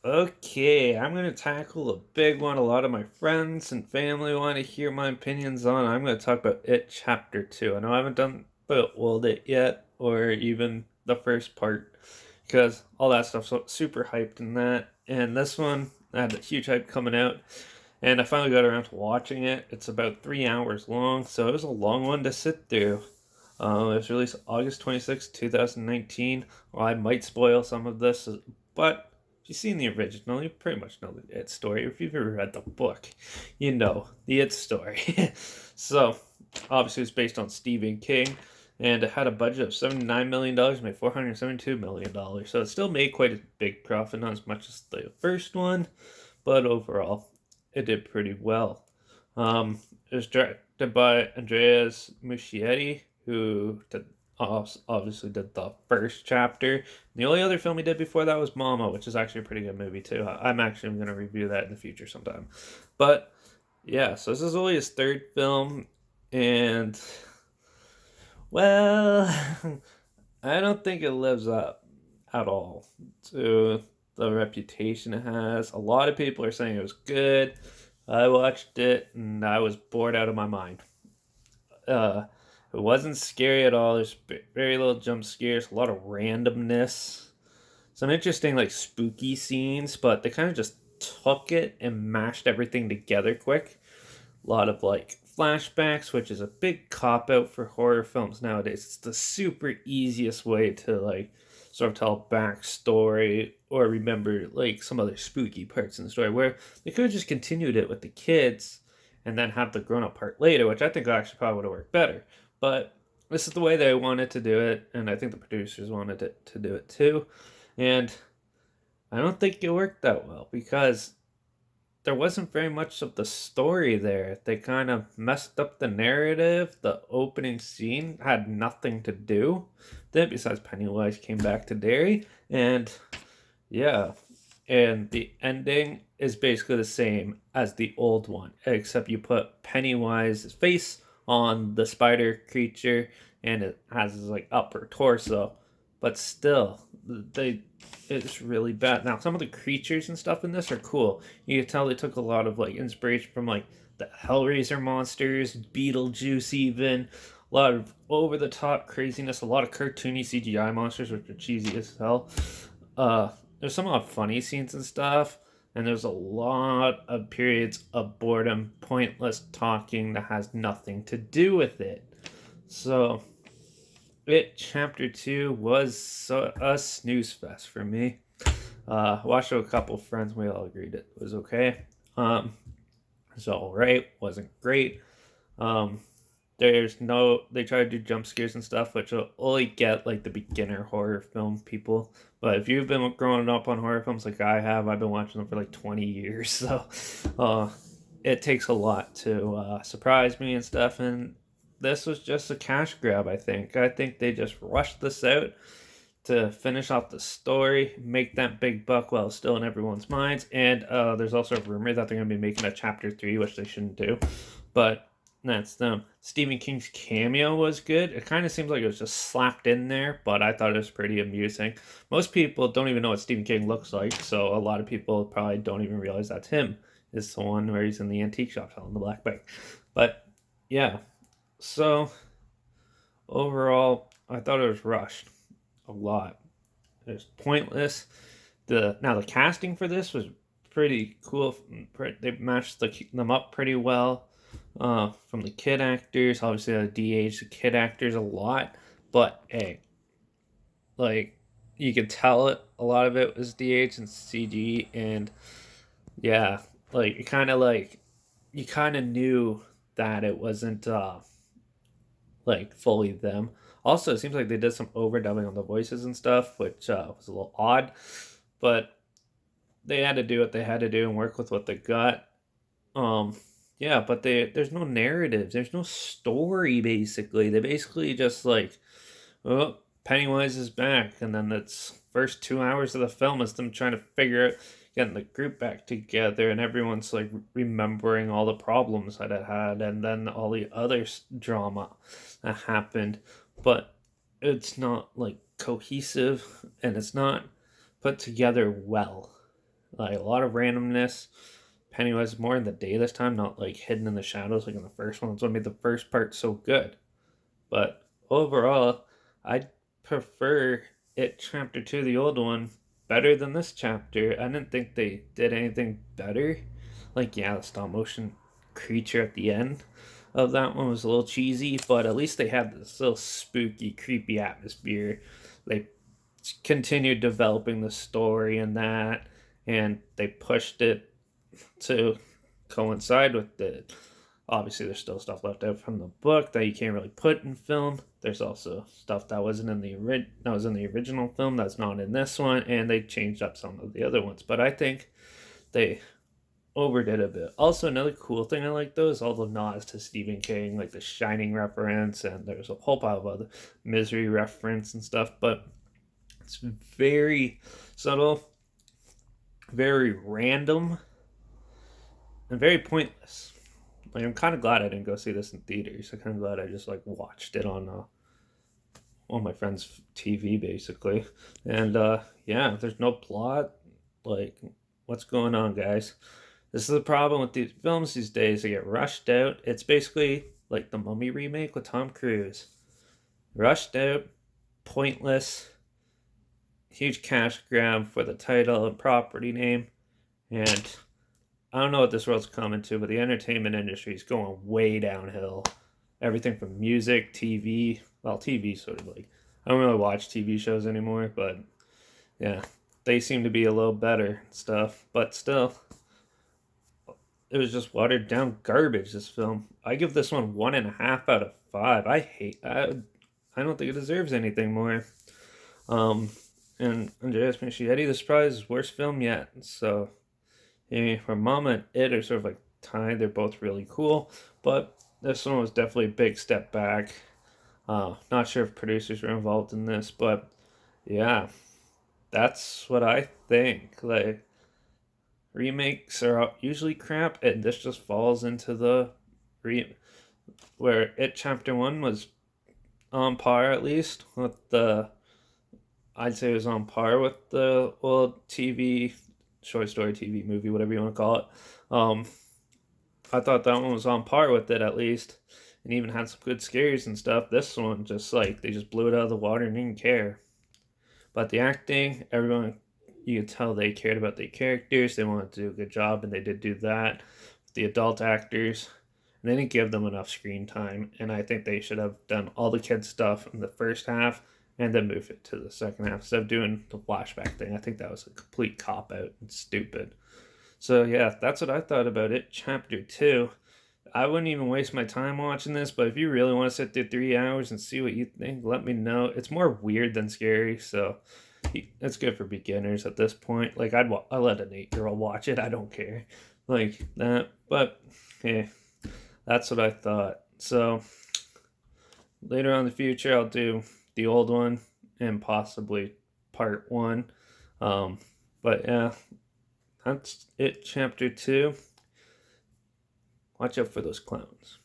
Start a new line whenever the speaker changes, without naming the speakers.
Okay, I'm going to tackle a big one a lot of my friends and family want to hear my opinions on. I'm going to talk about It Chapter 2. I know I haven't done Build It yet, or even the first part, because all that stuff's super hyped in that. And this one had a huge hype coming out, and I finally got around to watching it. It's about 3 hours long, so it was a long one to sit through. It was released August 26, 2019. Well, I might spoil some of this, but if you've seen the original, you pretty much know the It story. If you've ever read the book, you know the It story. So, obviously, it's based on Stephen King, and it had a budget of $79 million, made $472 million. So, it still made quite a big profit, not as much as the first one, but overall, it did pretty well. It was directed by Andreas Muschietti, who obviously did the first chapter. The only other film he did before that was Mama, which is actually a pretty good movie too. I'm actually going to review that in the future sometime. But yeah, so this is only his third film, and well, I don't think it lives up at all to the reputation it has. A lot of people are saying it was good. I watched it and I was bored out of my mind. Uh, it wasn't scary at all. There's very little jump scares, a lot of randomness, some interesting like spooky scenes, but they kind of just took it and mashed everything together quick. A lot of like flashbacks, which is a big cop out for horror films nowadays. It's the super easiest way to like sort of tell a backstory or remember like some other spooky parts in the story, where they could have just continued it with the kids and then have the grown up part later, which I think actually probably would have worked better. But this is the way they wanted to do it, and I think the producers wanted it to do it too. And I don't think it worked that well because there wasn't very much of the story there. They kind of messed up the narrative. The opening scene had nothing to do then besides Pennywise came back to Derry. And yeah, and the ending is basically the same as the old one, except you put Pennywise's face on the spider creature and it has his like upper torso. But still, they it's really bad. Now some of the creatures and stuff in this are cool. You can tell they took a lot of like inspiration from like the Hellraiser monsters, Beetlejuice even. A lot of over the top craziness, a lot of cartoony CGI monsters which are cheesy as hell. Uh there's some funny scenes and stuff, and there's a lot of periods of boredom, pointless talking that has nothing to do with it. So, it chapter 2 was a snooze fest for me. Watched it with a couple of friends, we all agreed it was okay. Um, it was alright, wasn't great. Um, there's no they try to do jump scares and stuff, which will only get like the beginner horror film people. But if you've been growing up on horror films like I have, I've been watching them for like 20 years, so uh, it takes a lot to surprise me and stuff. And this was just a cash grab. I think they just rushed this out to finish off the story, make that big buck while still in everyone's minds. And there's also a rumor that they're going to be making a chapter 3, which they shouldn't do. But that's them. Stephen King's cameo was good. It kind of seems like it was just slapped in there, but I thought it was pretty amusing. Most people don't even know what Stephen King looks like, so a lot of people probably don't even realize that's him. It's the one where he's in the antique shop selling the black bag. But yeah, so overall, I thought it was rushed a lot. It was pointless. The casting for this was pretty cool. They matched them up pretty well. From the kid actors, obviously they de-aged the kid actors a lot, but hey, like you could tell it. A lot of it was de-aged and CG, and yeah, like it kind of like you kind of knew that it wasn't like fully them. Also, it seems like they did some overdubbing on the voices and stuff, which was a little odd, but they had to do what they had to do and work with what they got. Um, yeah, but there's no narrative, there's no story. Basically, they basically just like, oh, Pennywise is back, and then that's first 2 hours of the film is them trying to figure out getting the group back together, and everyone's like remembering all the problems that it had, and then all the other drama that happened, but it's not like cohesive, and it's not put together well. Like a lot of randomness. Pennywise is more in the day this time, not like hidden in the shadows like in the first one. That's what made the first part so good. But overall, I prefer it chapter 2, the old one, better than this chapter. I didn't think they did anything better. Like, yeah, the stop motion creature at the end of that one was a little cheesy, but at least they had this little spooky, creepy atmosphere. They continued developing the story and that, and they pushed it to coincide with it. Obviously, there's still stuff left out from the book that you can't really put in film. There's also stuff that wasn't in the that was in the original film that's not in this one, and they changed up some of the other ones. But I think they overdid a bit. Also, another cool thing I like though is all the nods to Stephen King, like the Shining reference, and there's a whole pile of other Misery reference and stuff. But it's very subtle, very random, and very pointless. Like, I'm kind of glad I didn't go see this in theaters. I'm kind of glad I just like watched it on my friend's TV basically. And yeah, there's no plot. Like, what's going on, guys? This is the problem with these films these days. They get rushed out. It's basically like the Mummy remake with Tom Cruise. Rushed out, pointless, huge cash grab for the title and property name, and I don't know what this world's coming to, but the entertainment industry is going way downhill. Everything from music, TV. Well, TV sort of like I don't really watch TV shows anymore, but yeah, they seem to be a little better stuff. But still, it was just watered down garbage. This film. I give this one 1.5 out of 5. I don't think it deserves anything more. Um, and Andreas Muschietti, this probably is his worst film yet. So yeah, for Mama and It are sort of like tied. They're both really cool, but this one was definitely a big step back. Not sure if producers were involved in this, but yeah, that's what I think. Like, remakes are usually crap, and this just falls into the where It Chapter 1 was on par at least with the. I'd say it was on par with the old TV short story TV movie, whatever you want to call it. Um, I thought that one was on par with it at least, and even had some good scares and stuff. This one just like they just blew it out of the water and didn't care. But the acting, everyone, you could tell they cared about the characters. They wanted to do a good job, and they did do that. The adult actors, and they didn't give them enough screen time. And I think they should have done all the kids stuff in the first half and then move it to the second half instead of doing the flashback thing. I think that was a complete cop out and stupid. So yeah, that's what I thought about It Chapter 2. I wouldn't even waste my time watching this, but if you really want to sit through 3 hours and see what you think, let me know. It's more weird than scary, so it's good for beginners at this point. Like I let an 8-year-old watch it. I don't care, like that. But yeah, that's what I thought. So later on in the future, I'll do the old one and possibly part 1. But yeah, that's It Chapter 2. Watch out for those clowns.